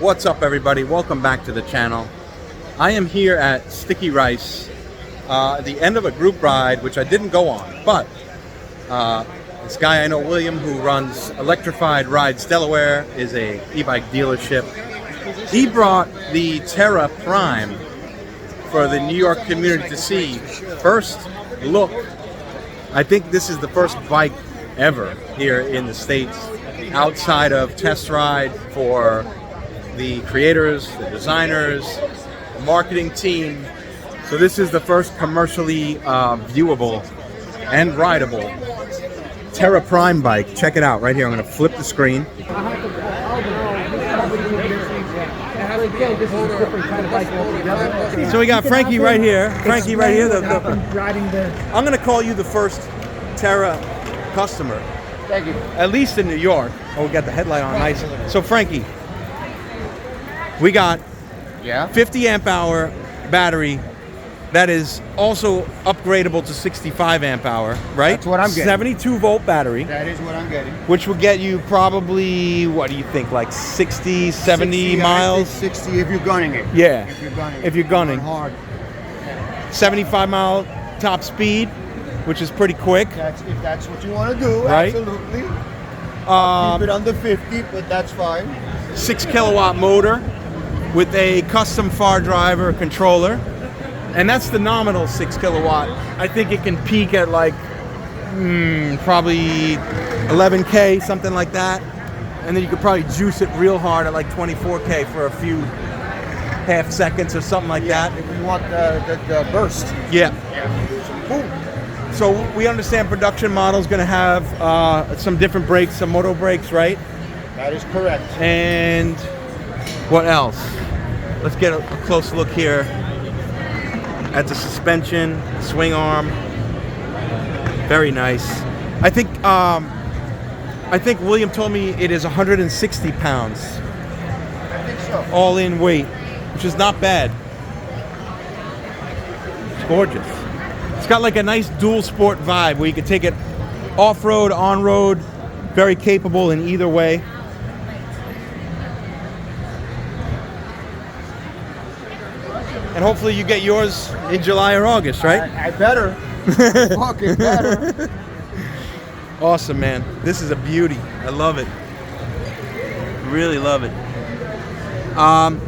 What's up, everybody? Welcome back to the channel. I am here at Sticky Rice, the end of a group ride, which I didn't go on, but this guy I know, William, who runs Electrified Rides Delaware, is a e-bike dealership. He brought the Terra Prime for the New York community to see. First look, I think this is the first bike ever here in the States outside of test ride for the creators, the designers, the marketing team. So this is the first commercially viewable and rideable Terra Prime bike. Check it out right here. I'm going to flip the screen. So we got Frankie right here. Frankie right here. I'm going to call you the first Terra customer. Thank you. At least in New York. Oh, we got the headlight on. Nice. So Frankie, we got 50 amp hour battery that is also upgradable to 65 amp hour, right? That's what I'm getting. 72 volt battery. That is what I'm getting. Which will get you probably, what do you think, like 60, 70 60, miles? 60 if you're gunning it. Yeah. If you're gunning. Hard. Yeah. 75 mile top speed, which is pretty quick. If that's what you want to do, right? Absolutely. Keep it under 50, but that's fine. 6 kilowatt motor with a custom far driver controller. And that's the nominal 6 kilowatt. I think it can peak at like probably 11K, something like that. And then you could probably juice it real hard at like 24K for a few half seconds or something like that. If you want the burst. Yeah. Cool. So we understand production model is going to have some different brakes, some moto brakes, right? That is correct. And what else? Let's get a close look here at the suspension, swing arm. Very nice. I think William told me it is 160 pounds. I think so. All in weight, which is not bad. It's gorgeous. It's got like a nice dual sport vibe where you can take it off-road, on-road, very capable in either way. And hopefully you get yours in July or August, right? I better. Fucking better. Awesome, man. This is a beauty. I love it. Really love it.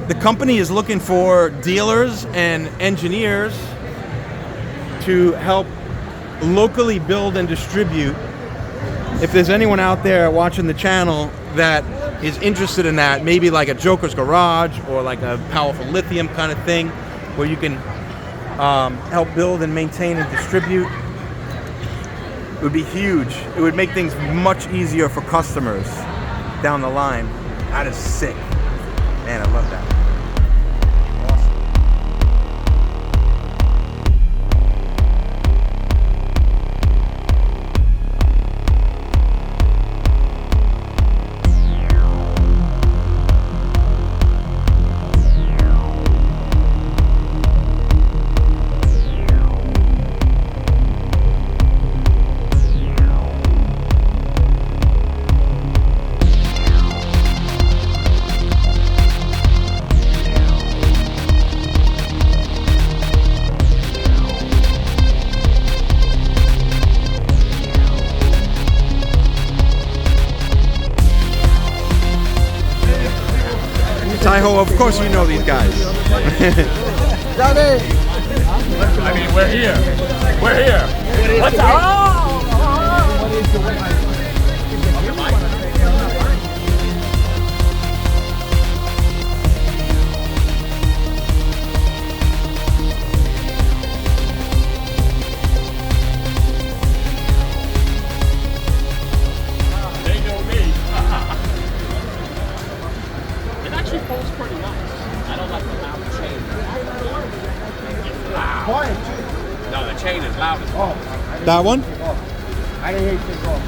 The company is looking for dealers and engineers to help locally build and distribute. If there's anyone out there watching the channel that is interested in that, maybe like a Joker's Garage or like a Powerful Lithium kind of thing, where you can help build and maintain and distribute, it would be huge. It would make things much easier for customers down the line. That is sick. Man, I love that. Taho, of course you know these guys. I mean, we're here. We're here. What's up? They know me. It actually pulls pretty nice. I don't like the loud chain. It's loud. Quiet too. No, the chain is loud as well. That one? I didn't hear you take off.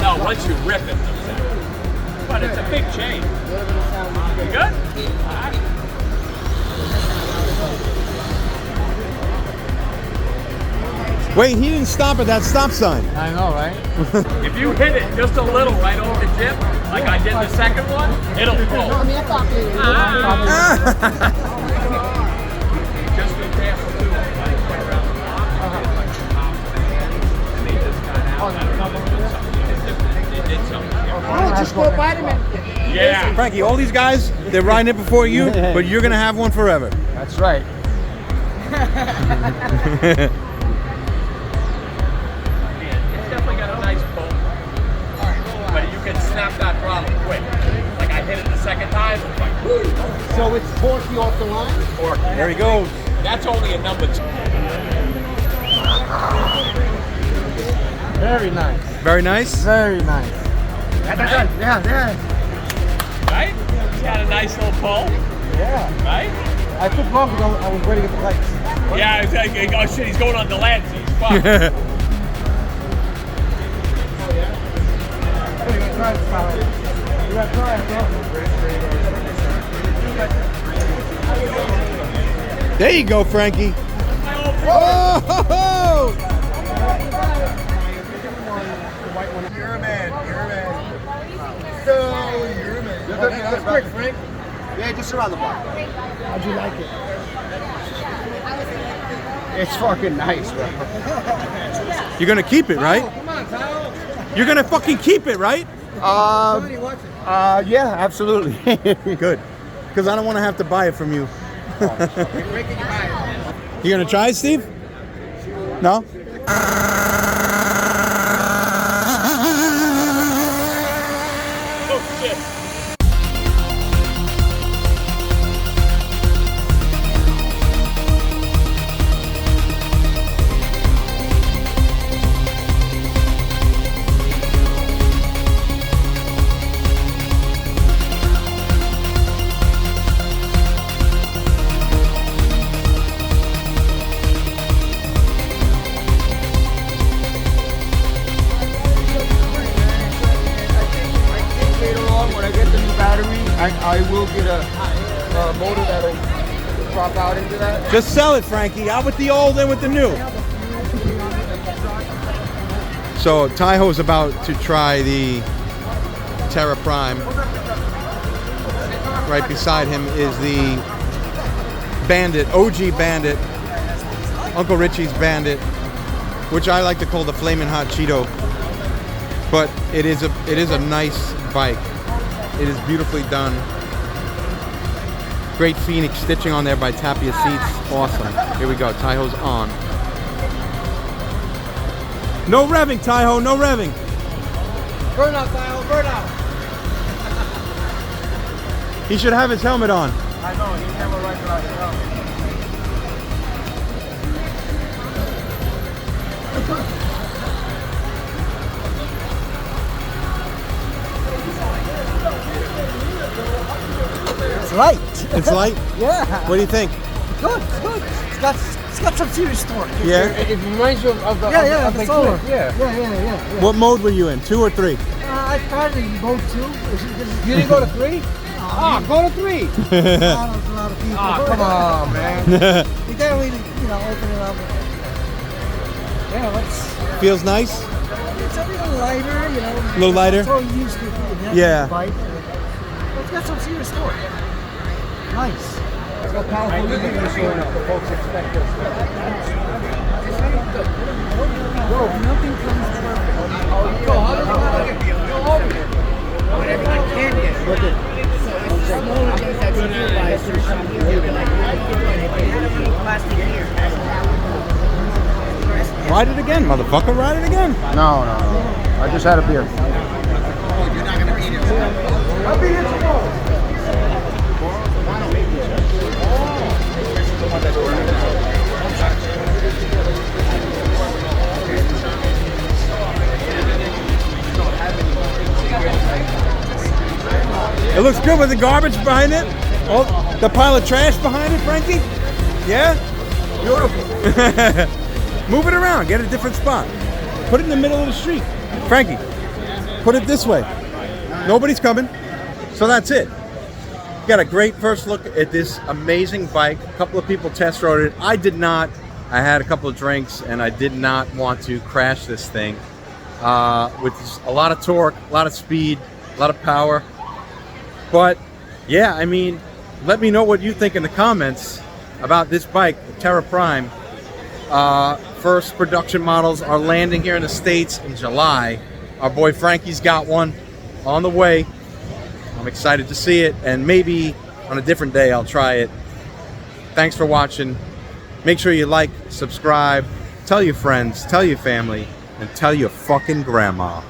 No, once you rip it, no sound. But it's a big chain. You good? All right. Wait, he didn't stop at that stop sign. I know, right? If you hit it just a little right over the jib, like I did the second one, it'll flow. Just be careful too. Like, right around the top, and they just got out. It did something. Just go vitamin. Yeah. Frankie, all these guys, they're riding it before you, but you're gonna have one forever. That's right. It's definitely got a nice pull. But you can snap that throttle quick. Like I hit it the second time, it's like, woo! So it's torquey off the line? There he goes. That's only a number 2. Very nice. Very nice. Very nice. Yeah. Right? It's got a nice little pull. Yeah. Right? I took long because I was waiting at the lights. Yeah, it's like, oh shit, he's going on the land, so he's fucked. There you go, Frankie. Oh! You're a man. So, you're a man. That's quick, Frank. Yeah, just around the block. How'd you like it? It's fucking nice, bro. You're gonna keep it, right? Come on, Taho. You're gonna fucking keep it, right? Yeah, absolutely. Good. Because I don't want to have to buy it from you. You gonna try it, Steve? No? Oh shit. I will get a motor that'll drop out into that. Just sell it, Frankie. Out with the old, in with the new. So Taho's about to try the Terra Prime. Right beside him is the Bandit, OG Bandit, Uncle Richie's Bandit, which I like to call the Flamin' Hot Cheeto. But it is a nice bike. It is beautifully done. Great Phoenix stitching on there by Tapia Seats. Awesome. Here we go. Taho's on. No revving, Taho. No revving. Burn out, Taho. Burn out. He should have his helmet on. I know. He never rides without his helmet. It's light. It's light? Yeah. What do you think? Good. It's got some serious torque. Yeah? It reminds you of the of the solar. Cliff. Yeah. What mode were you in? 2 or 3? I tried to go 2. You didn't go to 3? Oh, go to 3. A lot of people. Oh, come on, man. You can't really, open it up. Yeah, let's. Feels nice? It's a little lighter, A little lighter? So used to it. Yeah. Bike. It's got some serious torque. Nice. It's got powerful living showing up. The folks expect us. Nothing comes Go over here. Whatever I can get. Look at Ride it again, motherfucker. Ride it again. No. I just had a beer. I'll be here tomorrow. It looks good with the garbage behind it. Oh, the pile of trash behind it, Frankie. Yeah? Beautiful. Move it around. Get a different spot. Put it in the middle of the street. Frankie, put it this way. Nobody's coming. So that's it. Got a great first look at this amazing bike. A couple of people test rode it. I did not. I had a couple of drinks, and I did not want to crash this thing. With a lot of torque, a lot of speed, a lot of power. But yeah, I mean, let me know what you think in the comments about this bike, the Terra Prime. First production models are landing here in the States in July. Our boy Frankie's got one on the way. I'm excited to see it, and maybe on a different day I'll try it. Thanks for watching. Make sure you like, subscribe, tell your friends, tell your family, and tell your fucking grandma.